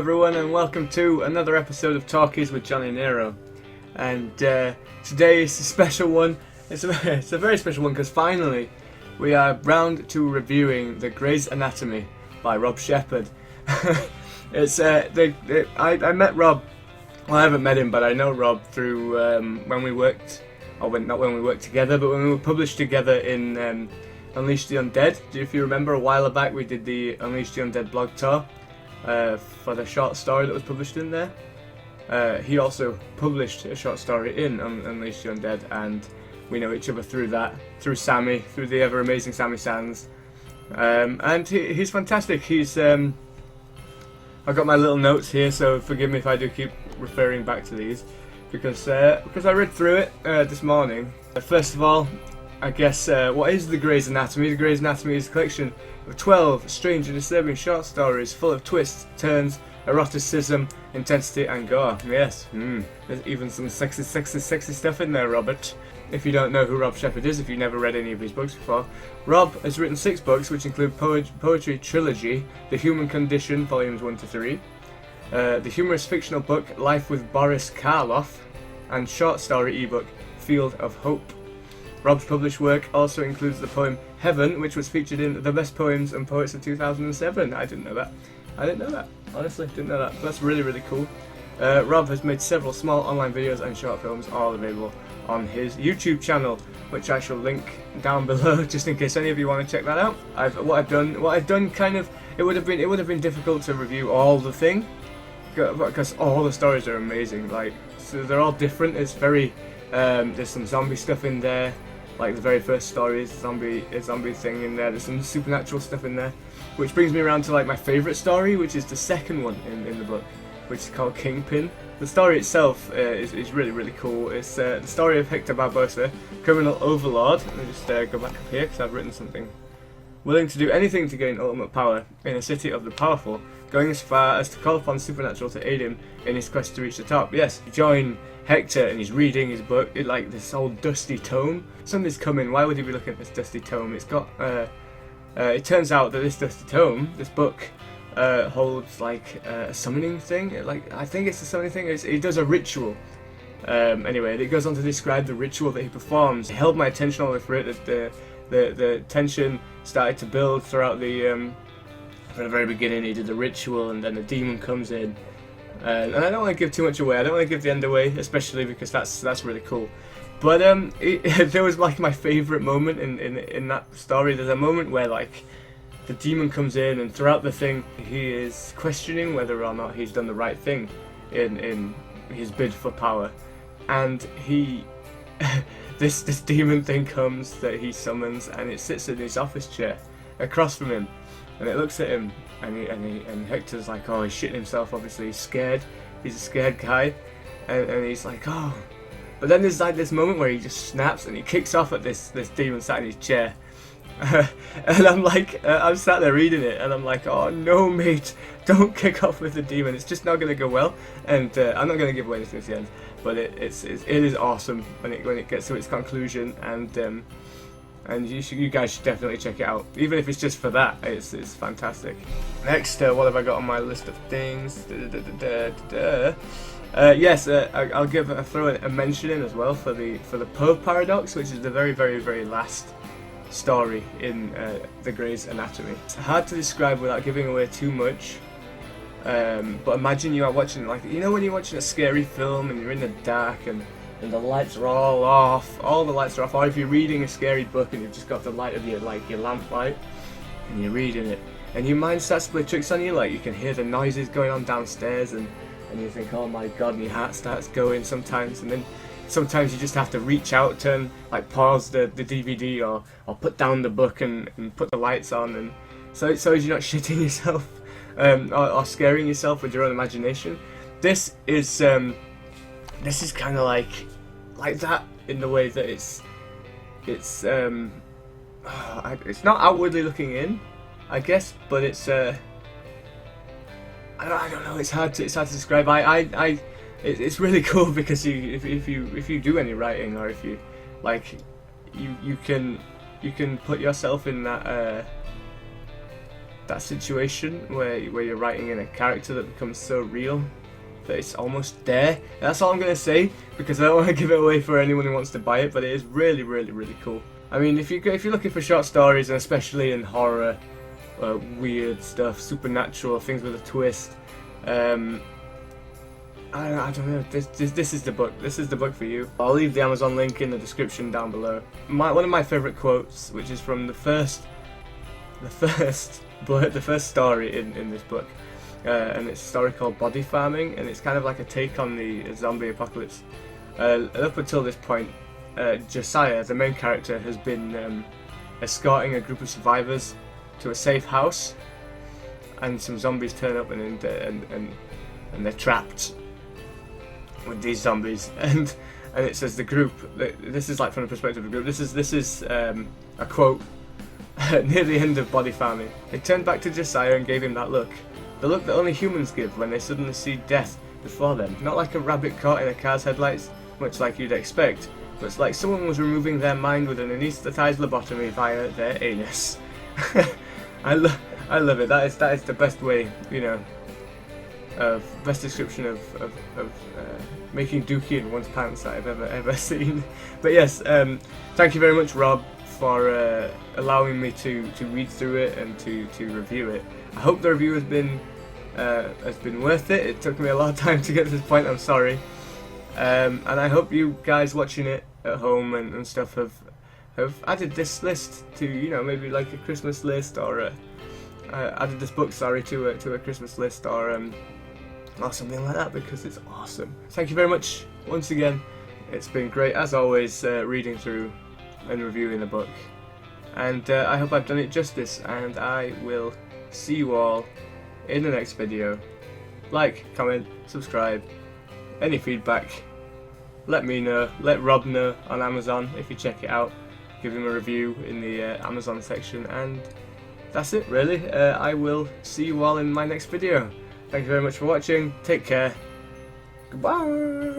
everyone, and welcome to another episode of Talkies with Johnny Nero. And today is a special one. It's a very special one because finally we are round to reviewing the Grey's Anatomy by Rob Shepherd. I met Rob. Well, I haven't met him, but I know Rob through when we worked, not when we worked together, but when we were published together in Unleash the Undead. If you remember, a while back we did the Unleash the Undead blog tour for the short story that was published in there. He also published a short story in Unleash the Undead, and we know each other through that, through Sammy, through the ever amazing Sammy Sands. And he's fantastic. I've got my little notes here, so forgive me if I do keep referring back to these, because I read through it this morning. First of all, I guess, what is the Grey's Anatomy? The Grey's Anatomy is a collection of 12 strange and disturbing short stories full of twists, turns, eroticism, intensity and gore. Yes, there's even some sexy stuff in there, Robert. If you don't know who Rob Shepherd is, if you've never read any of his books before, Rob has written 6 books which include poetry trilogy, The Human Condition, volumes 1 to 3, the humorous fictional book Life with Boris Karloff, and short story ebook Field of Hope. Rob's published work also includes the poem Heaven, which was featured in The Best Poems and Poets of 2007. I didn't know that. Honestly, didn't know that. That's really, really cool. Rob has made several small online videos and short films, all available on his YouTube channel, which I shall link down below, just in case any of you want to check that out. What I've done, kind of, it would have been difficult to review all the thing, because all the stories are amazing. Like, so they're all different. It's very, there's some zombie stuff in there. Like the very first story is a zombie thing in there. There's some supernatural stuff in there, which brings me around to like my favourite story, which is the second one in the book, which is called Kingpin. The story itself is really, really cool. It's the story of Hector Barbosa, criminal overlord. Let me just go back up here because I've written something. Willing to do anything to gain ultimate power in a city of the powerful, going as far as to call upon supernatural to aid him in his quest to reach the top. Yes, join Hector and he's reading his book, like this old dusty tome. Something's coming. Why would he be looking at this dusty tome? It's got, it turns out that this dusty tome, this book, holds like a summoning thing. I think it's a summoning thing. He does a ritual. Anyway, it goes on to describe the ritual that he performs. It held my attention all the way through it. The tension started to build throughout from the very beginning. He did the ritual, and then the demon comes in. And I don't want to give too much away. I don't want to give the end away, especially because that's really cool. But there was like my favourite moment in that story. There's a moment where like the demon comes in, and throughout the thing he is questioning whether or not he's done the right thing in his bid for power. And he this demon thing comes that he summons, and it sits in his office chair across from him, and it looks at him. And Hector's like, oh, he's shitting himself, obviously, he's scared, he's a scared guy, and he's like, oh. But then there's like this moment where he just snaps and he kicks off at this demon sat in his chair. And I'm like, I'm sat there reading it, and I'm like, oh no mate, don't kick off with the demon, it's just not going to go well. And I'm not going to give away anything at the end, but it is awesome when it gets to its conclusion, and you guys should definitely check it out, even if it's just for that. It's fantastic. Next, what have I got on my list of things? Yes, I'll throw a mention in as well for the Poe Paradox, which is the very, very, very last story in the Grey's Anatomy. It's hard to describe without giving away too much. But imagine you are watching, like, you know when you're watching a scary film and you're in the dark and the lights are all off, or if you're reading a scary book and you've just got the light of your lamp light and you're reading it and your mind starts to play tricks on you, like you can hear the noises going on downstairs and you think, oh my god, and your heart starts going sometimes, and then sometimes you just have to reach out, pause the DVD or put down the book and put the lights on, and so as you're not shitting yourself or scaring yourself with your own imagination. This is kind of like that in the way that it's not outwardly looking in, I guess, but it's I don't know. It's hard to describe. It's really cool because if you do any writing, or if you like, you can put yourself in that that situation where you're writing in a character that becomes so real that it's almost there. That's all I'm gonna say, because I don't want to give it away for anyone who wants to buy it, but it is really, really, really cool. I mean, if you're looking for short stories, and especially in horror, weird stuff, supernatural things with a twist, I don't know. This is the book. This is the book for you. I'll leave the Amazon link in the description down below. One of my favorite quotes, which is from the first story in this book. And it's a story called Body Farming, and it's kind of like a take on the zombie apocalypse. Up until this point, Josiah, the main character, has been escorting a group of survivors to a safe house, and some zombies turn up and they're trapped with these zombies. And it says the group. This is like from the perspective of the group. This is a quote near the end of Body Farming. They turned back to Josiah and gave him that look. The look that only humans give when they suddenly see death before them. Not like a rabbit caught in a car's headlights, much like you'd expect, but it's like someone was removing their mind with an anaesthetised lobotomy via their anus. I love it. That is the best way, best description of making dookie in one's pants that I've ever seen. But yes, thank you very much, Rob, for allowing me to read through it and to review it. I hope the review has been worth it. It took me a lot of time to get to this point, I'm sorry. And I hope you guys watching it at home and stuff have added this list to, maybe like a Christmas list, or added this book, sorry, to a Christmas list, or something like that, because it's awesome. Thank you very much once again. It's been great, as always, reading through and reviewing the book. And I hope I've done it justice, and I will see you all in the next video. Like, comment, subscribe, any feedback, let me know, let Rob know on Amazon if you check it out, give him a review in the Amazon section, and that's it really. I will see you all in my next video. Thank you very much for watching, take care, goodbye.